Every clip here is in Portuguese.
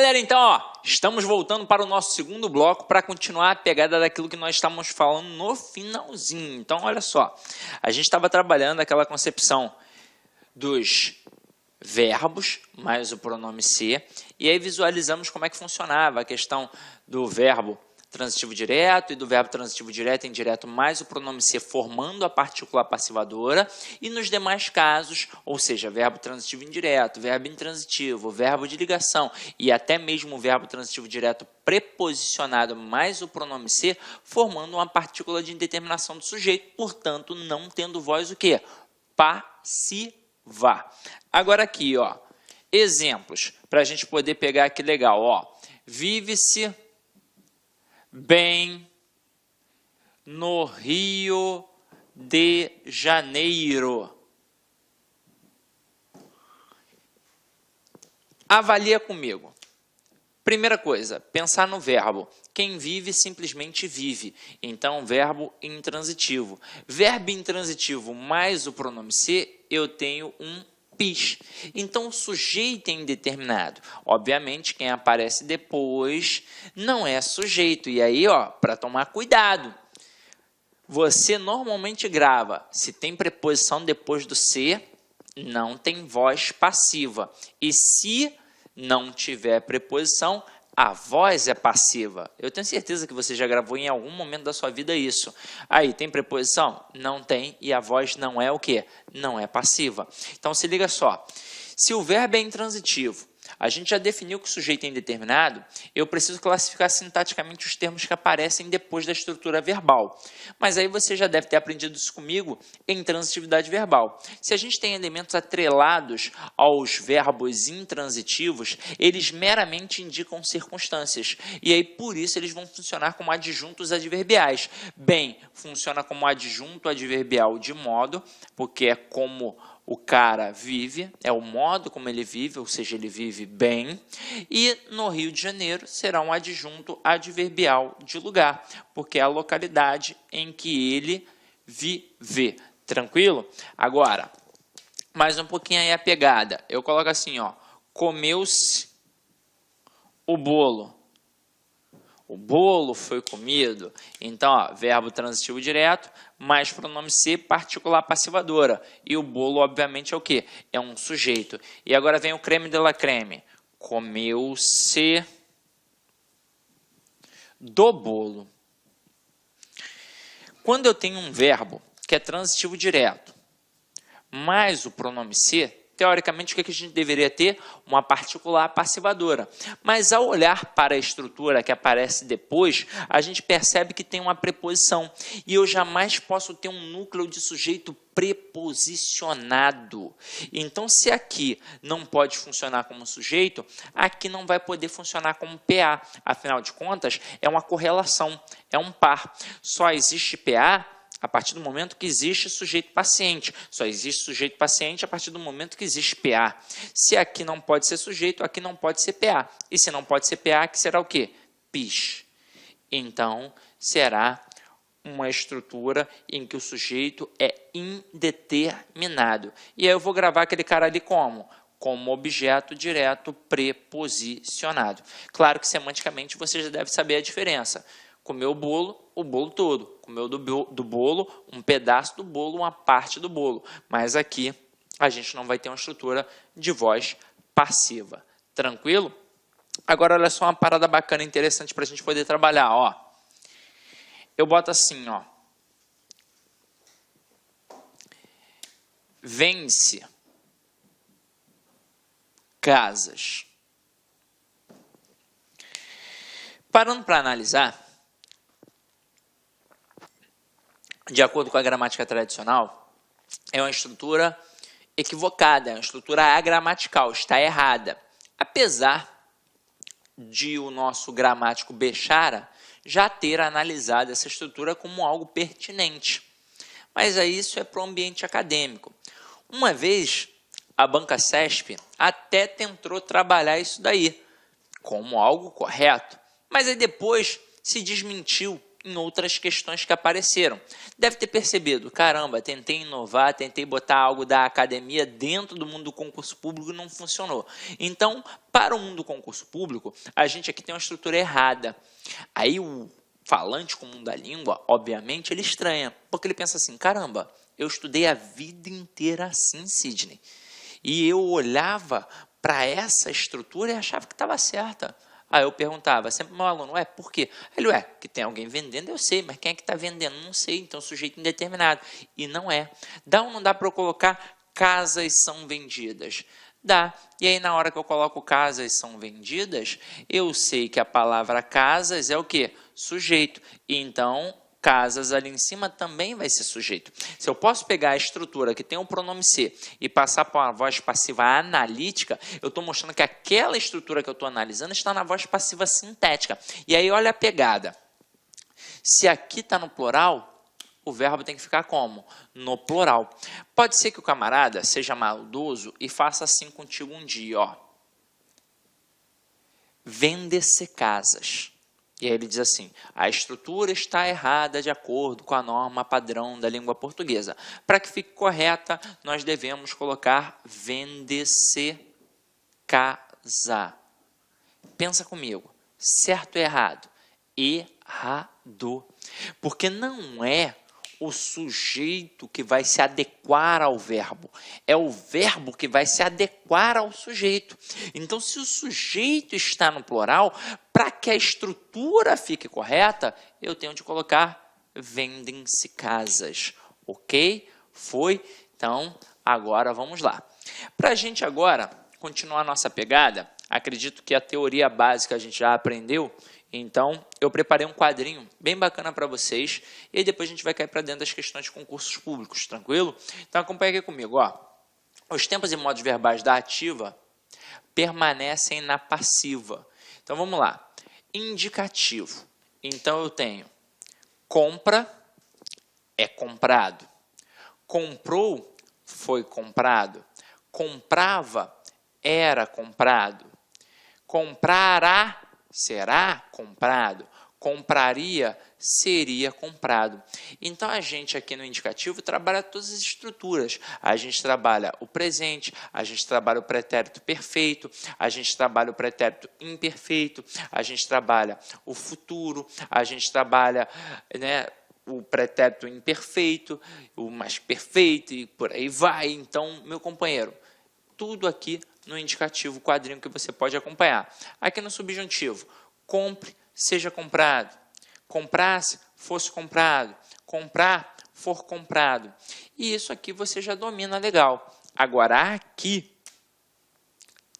galera, então, ó, estamos voltando para o nosso segundo bloco para continuar a pegada daquilo que nós estávamos falando no finalzinho. Então, olha só, a gente estava trabalhando aquela concepção dos verbos mais o pronome ser, e aí visualizamos como é que funcionava a questão do verbo transitivo direto e do verbo transitivo direto e indireto mais o pronome ser formando a partícula passivadora, e nos demais casos, ou seja, verbo transitivo indireto, verbo intransitivo, verbo de ligação e até mesmo o verbo transitivo direto preposicionado mais o pronome ser, formando uma partícula de indeterminação do sujeito, portanto, não tendo voz o quê? Passiva. Agora aqui, ó, exemplos, para a gente poder pegar aqui legal, ó, vive-se bem no Rio de Janeiro. Avalia comigo. Primeira coisa, pensar no verbo. Quem vive simplesmente vive. Então, verbo intransitivo. Verbo intransitivo mais o pronome ser, eu tenho um PIS. Então, o sujeito é indeterminado. Obviamente, quem aparece depois não é sujeito. E aí, ó, para tomar cuidado, você normalmente grava. Se tem preposição depois do ser, não tem voz passiva. E se não tiver preposição, a voz é passiva. Eu tenho certeza que você já gravou em algum momento da sua vida isso. Aí, tem preposição? Não tem, e a voz não é o quê? Não é passiva. Então, se liga só. Se o verbo é intransitivo, a gente já definiu que o sujeito é indeterminado, eu preciso classificar sintaticamente os termos que aparecem depois da estrutura verbal. Mas aí você já deve ter aprendido isso comigo em transitividade verbal. Se a gente tem elementos atrelados aos verbos intransitivos, eles meramente indicam circunstâncias. E aí, por isso, eles vão funcionar como adjuntos adverbiais. Bem, funciona como adjunto adverbial de modo, porque é como o cara vive, é o modo como ele vive, ou seja, ele vive bem. E no Rio de Janeiro será um adjunto adverbial de lugar, porque é a localidade em que ele vive. Tranquilo? Agora, mais um pouquinho aí a pegada. Eu coloco assim, ó, comeu-se o bolo. O bolo foi comido. Então, ó, verbo transitivo direto, mais pronome ser, particular passivadora. E o bolo, obviamente, é o quê? É um sujeito. E agora vem o creme de la creme. Comeu-se do bolo. Quando eu tenho um verbo que é transitivo direto, mais o pronome ser, teoricamente, o que a gente deveria ter? Uma particular passivadora. Mas ao olhar para a estrutura que aparece depois, a gente percebe que tem uma preposição. E eu jamais posso ter um núcleo de sujeito preposicionado. Então, se aqui não pode funcionar como sujeito, aqui não vai poder funcionar como PA. Afinal de contas, é uma correlação, é um par. Só existe PA a partir do momento que existe sujeito paciente. Só existe sujeito paciente a partir do momento que existe PA. Se aqui não pode ser sujeito, aqui não pode ser PA. E se não pode ser PA, aqui será o quê? PIS. Então, será uma estrutura em que o sujeito é indeterminado. E aí eu vou gravar aquele cara ali como? Como objeto direto preposicionado. Claro que semanticamente você já deve saber a diferença. Comeu o bolo todo. Comeu do bolo, um pedaço do bolo, uma parte do bolo. Mas aqui a gente não vai ter uma estrutura de voz passiva. Tranquilo? Agora, olha só uma parada bacana, interessante para a gente poder trabalhar. Ó. Eu boto assim, ó. Vence casas. Parando para analisar, de acordo com a gramática tradicional, é uma estrutura equivocada, é uma estrutura agramatical, está errada. Apesar de o nosso gramático Bechara já ter analisado essa estrutura como algo pertinente. Mas aí isso é para o ambiente acadêmico. Uma vez, a Banca CESP até tentou trabalhar isso daí como algo correto, mas aí depois se desmentiu em outras questões que apareceram. Deve ter percebido, caramba, tentei inovar, tentei botar algo da academia dentro do mundo do concurso público e não funcionou. Então, para o mundo do concurso público, a gente aqui tem uma estrutura errada. Aí o falante comum da língua, obviamente, ele estranha, porque ele pensa assim, caramba, eu estudei a vida inteira assim, Sidney, e eu olhava para essa estrutura e achava que estava certa. Aí eu perguntava sempre ao meu aluno, por quê? Ele, que tem alguém vendendo, eu sei, mas quem é que está vendendo? Não sei, então sujeito indeterminado. E não é. Dá ou não dá para eu colocar casas são vendidas? Dá. E aí na hora que eu coloco casas são vendidas, eu sei que a palavra casas é o quê? Sujeito. Então, casas ali em cima também vai ser sujeito. Se eu posso pegar a estrutura que tem o pronome ser e passar para uma voz passiva analítica, eu estou mostrando que aquela estrutura que eu estou analisando está na voz passiva sintética. E aí olha a pegada. Se aqui está no plural, o verbo tem que ficar como? No plural. Pode ser que o camarada seja maldoso e faça assim contigo um dia, ó. Vende-se casas. E aí ele diz assim, a estrutura está errada de acordo com a norma padrão da língua portuguesa. Para que fique correta, nós devemos colocar vende-se casa. Pensa comigo, certo ou errado? Errado. Porque não é o sujeito que vai se adequar ao verbo. É o verbo que vai se adequar ao sujeito. Então, se o sujeito está no plural, para que a estrutura fique correta, eu tenho de colocar vendem-se casas. Ok? Foi? Então, agora vamos lá. Para a gente agora continuar a nossa pegada, acredito que a teoria básica a gente já aprendeu. Então, eu preparei um quadrinho bem bacana para vocês e aí depois a gente vai cair para dentro das questões de concursos públicos, tranquilo? Então, acompanha aqui comigo. Ó. Os tempos e modos verbais da ativa permanecem na passiva. Então, vamos lá. Indicativo. Então, eu tenho compra, é comprado. Comprou, foi comprado. Comprava, era comprado. Comprará, será comprado. Compraria, seria comprado. Então, a gente aqui no indicativo trabalha todas as estruturas. A gente trabalha o presente, a gente trabalha o pretérito perfeito, a gente trabalha o pretérito imperfeito, a gente trabalha o futuro, a gente trabalha, o pretérito imperfeito, o mais perfeito e por aí vai. Então, meu companheiro, tudo aqui no indicativo, quadrinho que você pode acompanhar. Aqui no subjuntivo, compre, seja comprado. Comprasse, fosse comprado. Comprar, for comprado. E isso aqui você já domina legal. Agora, aqui,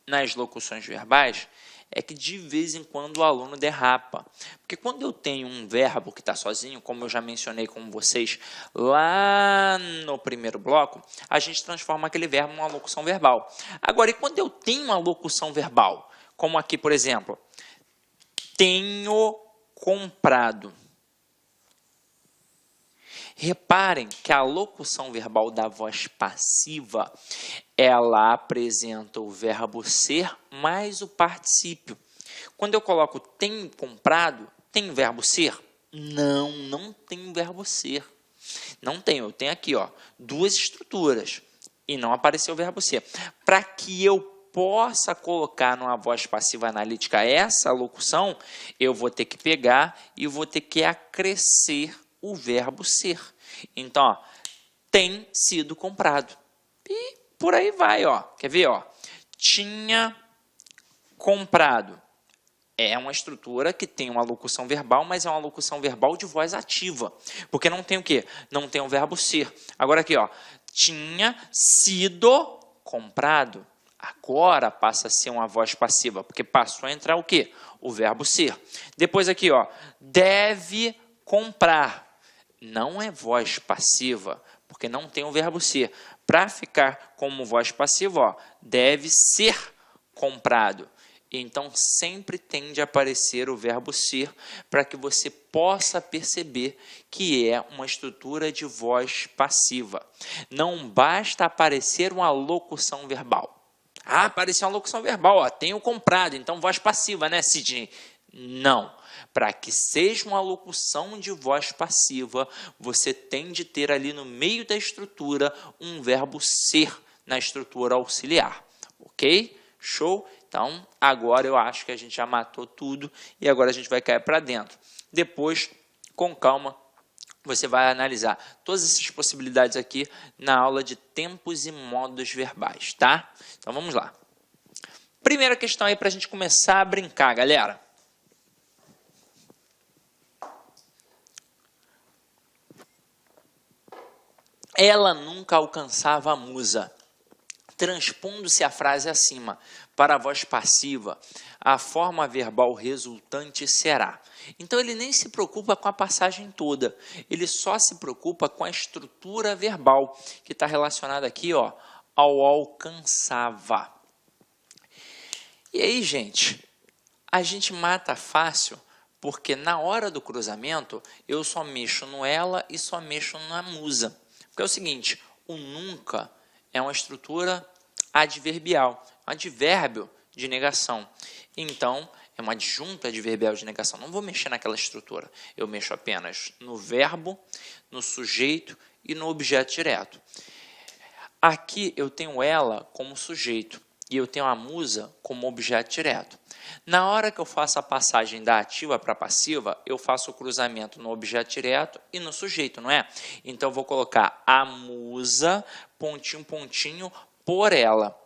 nas locuções verbais, é que de vez em quando o aluno derrapa. Porque quando eu tenho um verbo que está sozinho, como eu já mencionei com vocês lá no primeiro bloco, a gente transforma aquele verbo em uma locução verbal. Agora, e quando eu tenho uma locução verbal, como aqui, por exemplo, tenho comprado. Reparem que a locução verbal da voz passiva, ela apresenta o verbo ser mais o particípio. Quando eu coloco tenho comprado, tem verbo ser? Não, não tem verbo ser. Não tem, eu tenho aqui, ó, duas estruturas e não apareceu o verbo ser. Para que eu possa colocar numa voz passiva analítica essa locução, eu vou ter que pegar e vou ter que acrescer o verbo ser. Então, ó, tem sido comprado. E por aí vai, ó. Quer ver, ó? Tinha comprado. É uma estrutura que tem uma locução verbal, mas é uma locução verbal de voz ativa. Porque não tem o quê? Não tem o verbo ser. Agora aqui, ó. Tinha sido comprado. Agora passa a ser uma voz passiva, porque passou a entrar o quê? O verbo ser. Depois aqui, ó. Deve comprar. Não é voz passiva, porque não tem o verbo ser. Para ficar como voz passiva, ó, deve ser comprado. Então, sempre tende a aparecer o verbo ser para que você possa perceber que é uma estrutura de voz passiva. Não basta aparecer uma locução verbal. Ah, apareceu uma locução verbal, ó, tenho comprado, então voz passiva, né, Sidney? Não. Para que seja uma locução de voz passiva, você tem de ter ali no meio da estrutura um verbo ser na estrutura auxiliar. Ok? Show? Então, agora eu acho que a gente já matou tudo e agora a gente vai cair para dentro. Depois, com calma, você vai analisar todas essas possibilidades aqui na aula de tempos e modos verbais, tá? Então, vamos lá. Primeira questão aí para a gente começar a brincar, galera. Ela nunca alcançava a musa. Transpondo-se a frase acima para a voz passiva, a forma verbal resultante será. Então, ele nem se preocupa com a passagem toda, ele só se preocupa com a estrutura verbal, que está relacionada aqui, ó, ao alcançava. E aí, gente, a gente mata fácil, porque na hora do cruzamento, eu só mexo no ela e só mexo na musa. Porque é o seguinte, o nunca é uma estrutura adverbial, um advérbio de negação. Então, é uma adjunta adverbial de negação. Não vou mexer naquela estrutura. Eu mexo apenas no verbo, no sujeito e no objeto direto. Aqui eu tenho ela como sujeito e eu tenho a musa como objeto direto. Na hora que eu faço a passagem da ativa para a passiva, eu faço o cruzamento no objeto direto e no sujeito, não é? Então, eu vou colocar a musa, pontinho, pontinho, por ela.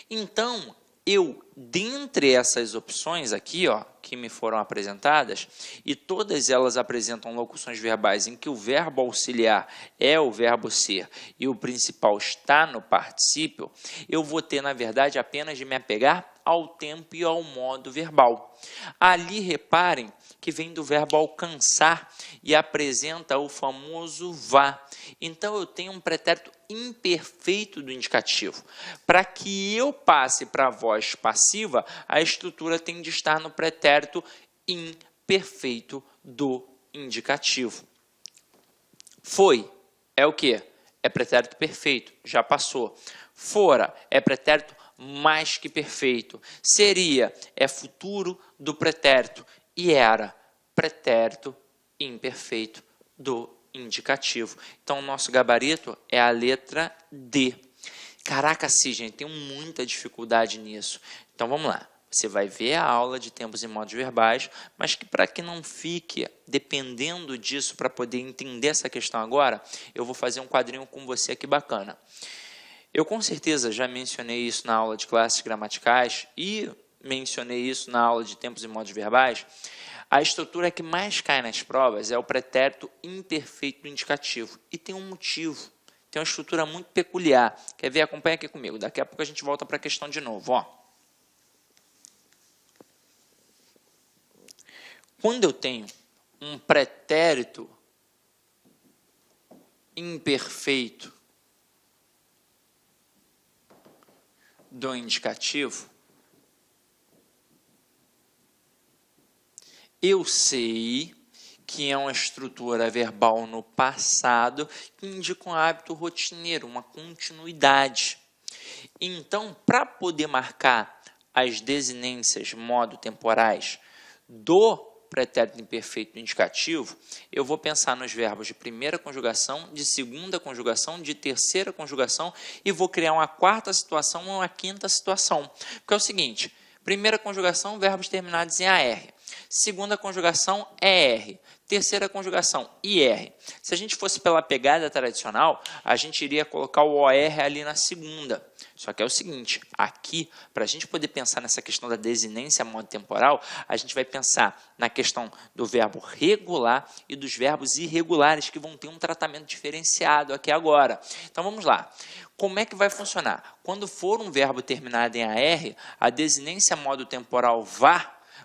Então, eu, dentre essas opções aqui, ó, que me foram apresentadas, e todas elas apresentam locuções verbais em que o verbo auxiliar é o verbo ser e o principal está no particípio, eu vou ter, na verdade, apenas de me apegar ao tempo e ao modo verbal. Ali, reparem que vem do verbo alcançar e apresenta o famoso vá. Então, eu tenho um pretérito imperfeito do indicativo. Para que eu passe para a voz passiva, a estrutura tem de estar no pretérito imperfeito do indicativo. Foi é o quê? É pretérito perfeito, já passou. Fora é pretérito mais que perfeito. Seria é futuro do pretérito e era pretérito imperfeito do indicativo. Então, o nosso gabarito é a letra D. Caraca, sim, gente, tenho muita dificuldade nisso. Então, vamos lá. Você vai ver a aula de tempos e modos verbais, mas que para que não fique dependendo disso para poder entender essa questão agora, eu vou fazer um quadrinho com você aqui bacana. Eu com certeza já mencionei isso na aula de classes gramaticais e mencionei isso na aula de tempos e modos verbais. A estrutura que mais cai nas provas é o pretérito imperfeito do indicativo. E tem um motivo, tem uma estrutura muito peculiar. Quer ver? Acompanha aqui comigo. Daqui a pouco a gente volta para a questão de novo. Ó. Quando eu tenho um pretérito imperfeito do indicativo, eu sei que é uma estrutura verbal no passado que indica um hábito rotineiro, uma continuidade. Então, para poder marcar as desinências modo-temporais do pretérito imperfeito do indicativo, eu vou pensar nos verbos de primeira conjugação, de segunda conjugação, de terceira conjugação e vou criar uma quarta situação ou uma quinta situação. Porque é o seguinte, primeira conjugação, verbos terminados em AR. Segunda conjugação, ER. Terceira conjugação, IR. Se a gente fosse pela pegada tradicional, a gente iria colocar o OR ali na segunda. Só que é o seguinte, aqui, para a gente poder pensar nessa questão da desinência modo temporal, a gente vai pensar na questão do verbo regular e dos verbos irregulares, que vão ter um tratamento diferenciado aqui agora. Então, vamos lá. Como é que vai funcionar? Quando for um verbo terminado em AR, a desinência modo temporal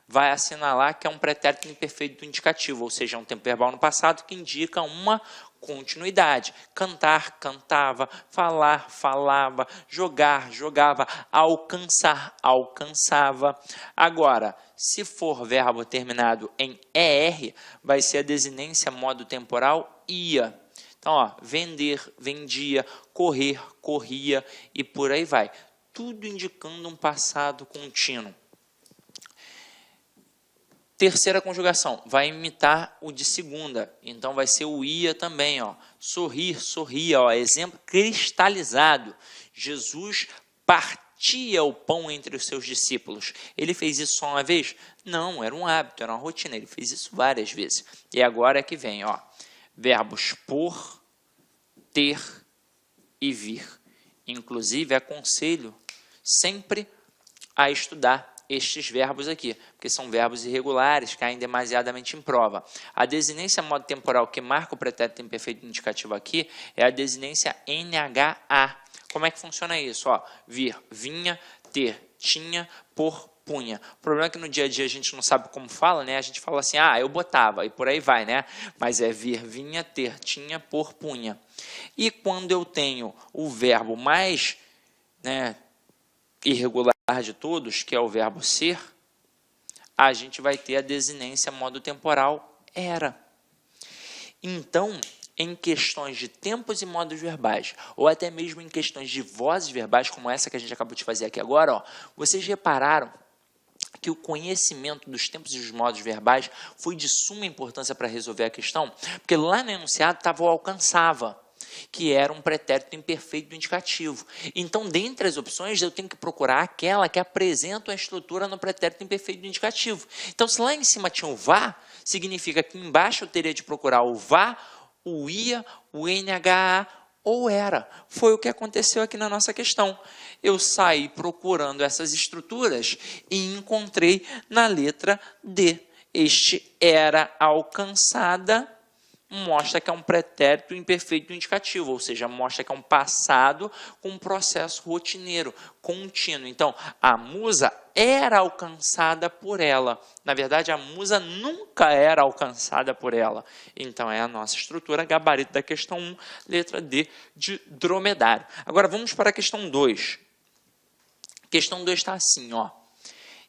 vai assinalar que é um pretérito imperfeito do indicativo, ou seja, um tempo verbal no passado que indica uma continuidade. Cantar, cantava, falar, falava, jogar, jogava, alcançar, alcançava. Agora, se for verbo terminado em ER, vai ser a desinência modo temporal ia. Então, ó, vender, vendia, correr, corria e por aí vai. Tudo indicando um passado contínuo. Terceira conjugação, vai imitar o de segunda, então vai ser o ia também, ó. Sorrir, sorria, ó, exemplo cristalizado. Jesus partia o pão entre os seus discípulos. Ele fez isso só uma vez? Não, era um hábito, era uma rotina, ele fez isso várias vezes. E agora é que vem, ó, verbos por, ter e vir. Inclusive, aconselho sempre a estudar estes verbos aqui, porque são verbos irregulares, caem demasiadamente em prova. A desinência modo temporal que marca o pretérito imperfeito indicativo aqui é a desinência NHA. Como é que funciona isso? Ó, vir, vinha, ter, tinha, por, punha. O problema é que no dia a dia a gente não sabe como fala, né? A gente fala assim, eu botava, e por aí vai, né? Mas é vir, vinha, ter, tinha, por, punha. E quando eu tenho o verbo mais, né, irregular de todos, que é o verbo ser, a gente vai ter a desinência modo temporal era. Então, em questões de tempos e modos verbais, ou até mesmo em questões de vozes verbais, como essa que a gente acabou de fazer aqui agora, ó, vocês repararam que o conhecimento dos tempos e dos modos verbais foi de suma importância para resolver a questão, porque lá no enunciado estava o alcançava, que era um pretérito imperfeito do indicativo. Então, dentre as opções, eu tenho que procurar aquela que apresenta a estrutura no pretérito imperfeito do indicativo. Então, se lá em cima tinha o vá, significa que embaixo eu teria de procurar o vá, o ia, o NHA ou era. Foi o que aconteceu aqui na nossa questão. Eu saí procurando essas estruturas e encontrei na letra D. Este era alcançada, mostra que é um pretérito imperfeito indicativo, ou seja, mostra que é um passado com um processo rotineiro, contínuo. Então, a musa era alcançada por ela. Na verdade, a musa nunca era alcançada por ela. Então, é a nossa estrutura, gabarito da questão 1, letra D de dromedário. Agora, vamos para a questão 2. A questão 2 está assim, ó.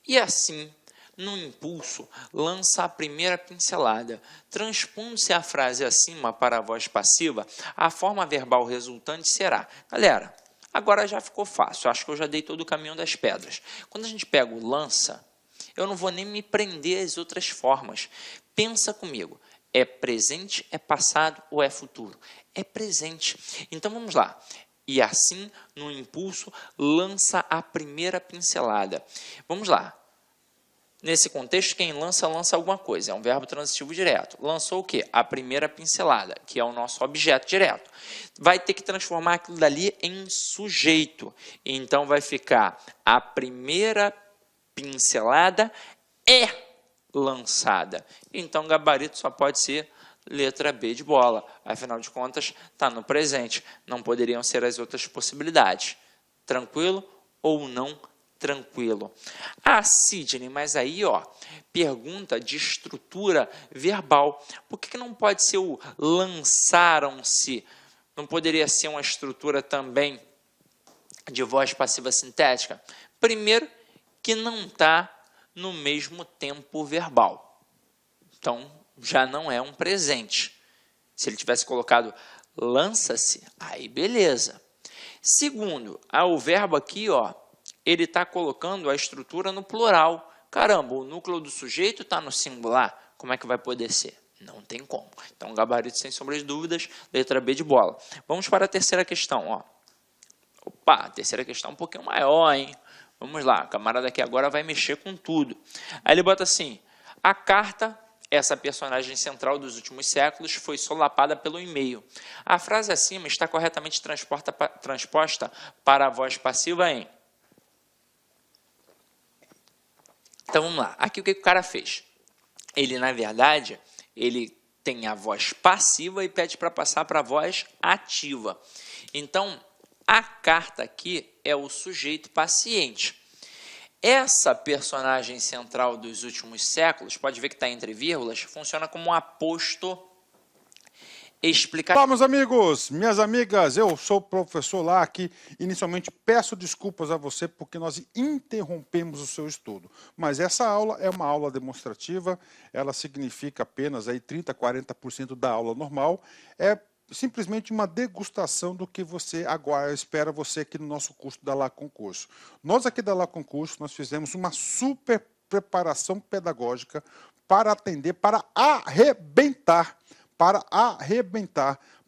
E assim, no impulso, lança a primeira pincelada. Transpondo-se a frase acima para a voz passiva, a forma verbal resultante será... Galera, agora já ficou fácil. Acho que eu já dei todo o caminho das pedras. Quando a gente pega o lança, eu não vou nem me prender às outras formas. Pensa comigo. É presente, é passado ou é futuro? É presente. Então, vamos lá. E assim, no impulso, lança a primeira pincelada. Vamos lá. Nesse contexto, quem lança, lança alguma coisa. É um verbo transitivo direto. Lançou o quê? A primeira pincelada, que é o nosso objeto direto. Vai ter que transformar aquilo dali em sujeito. Então, vai ficar a primeira pincelada é lançada. Então, gabarito só pode ser letra B de bola. Afinal de contas, está no presente. Não poderiam ser as outras possibilidades. Tranquilo ou não tranquilo? Sidney, mas aí, ó, pergunta de estrutura verbal. Por que não pode ser o lançaram-se? Não poderia ser uma estrutura também de voz passiva sintética? Primeiro, que não está no mesmo tempo verbal. Então, já não é um presente. Se ele tivesse colocado lança-se, aí beleza. Segundo, o verbo aqui, ó, ele está colocando a estrutura no plural. Caramba, o núcleo do sujeito está no singular. Como é que vai poder ser? Não tem como. Então, gabarito sem sombra de dúvidas, letra B de bola. Vamos para a terceira questão. Ó. Opa, a terceira questão é um pouquinho maior, hein? Vamos lá, o camarada aqui agora vai mexer com tudo. Aí ele bota assim, a carta, essa personagem central dos últimos séculos, foi solapada pelo e-mail. A frase acima está corretamente transposta para a voz passiva em... Então, vamos lá. Aqui o que o cara fez? Ele, na verdade, ele tem a voz passiva e pede para passar para a voz ativa. Então, a carta aqui é o sujeito paciente. Essa personagem central dos últimos séculos, pode ver que está entre vírgulas, funciona como um aposto explicativo. Olá, meus amigos, minhas amigas, eu sou o professor Lac. Inicialmente peço desculpas a você porque nós interrompemos o seu estudo. Mas essa aula é uma aula demonstrativa, ela significa apenas aí 30%, 40% da aula normal. É simplesmente uma degustação do que você agora espera você aqui no nosso curso da La Concurso. Nós aqui da La Concurso, nós fizemos uma super preparação pedagógica para atender, para arrebentar,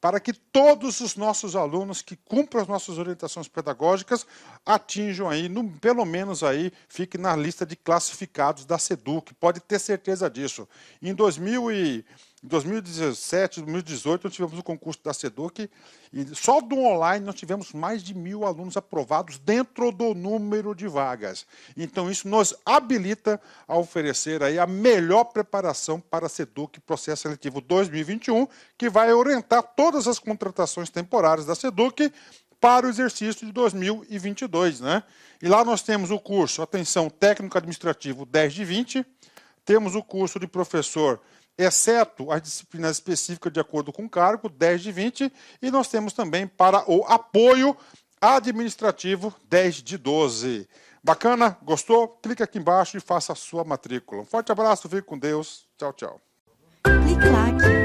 para que todos os nossos alunos que cumpram as nossas orientações pedagógicas atinjam aí, pelo menos aí, fique na lista de classificados da SEDUC, pode ter certeza disso. Em 2017, 2018, nós tivemos o concurso da SEDUC e só do online nós tivemos mais de 1.000 alunos aprovados dentro do número de vagas. Então isso nos habilita a oferecer aí a melhor preparação para a SEDUC Processo Seletivo 2021, que vai orientar todas as contratações temporárias da SEDUC para o exercício de 2022, né? E lá nós temos o curso, atenção, técnico administrativo 10 de 20, temos o curso de professor, exceto as disciplinas específicas de acordo com o cargo, 10 de 20, e nós temos também para o apoio administrativo 10 de 12. Bacana? Gostou? Clique aqui embaixo e faça a sua matrícula. Um forte abraço, fique com Deus. Tchau, tchau. Clique lá.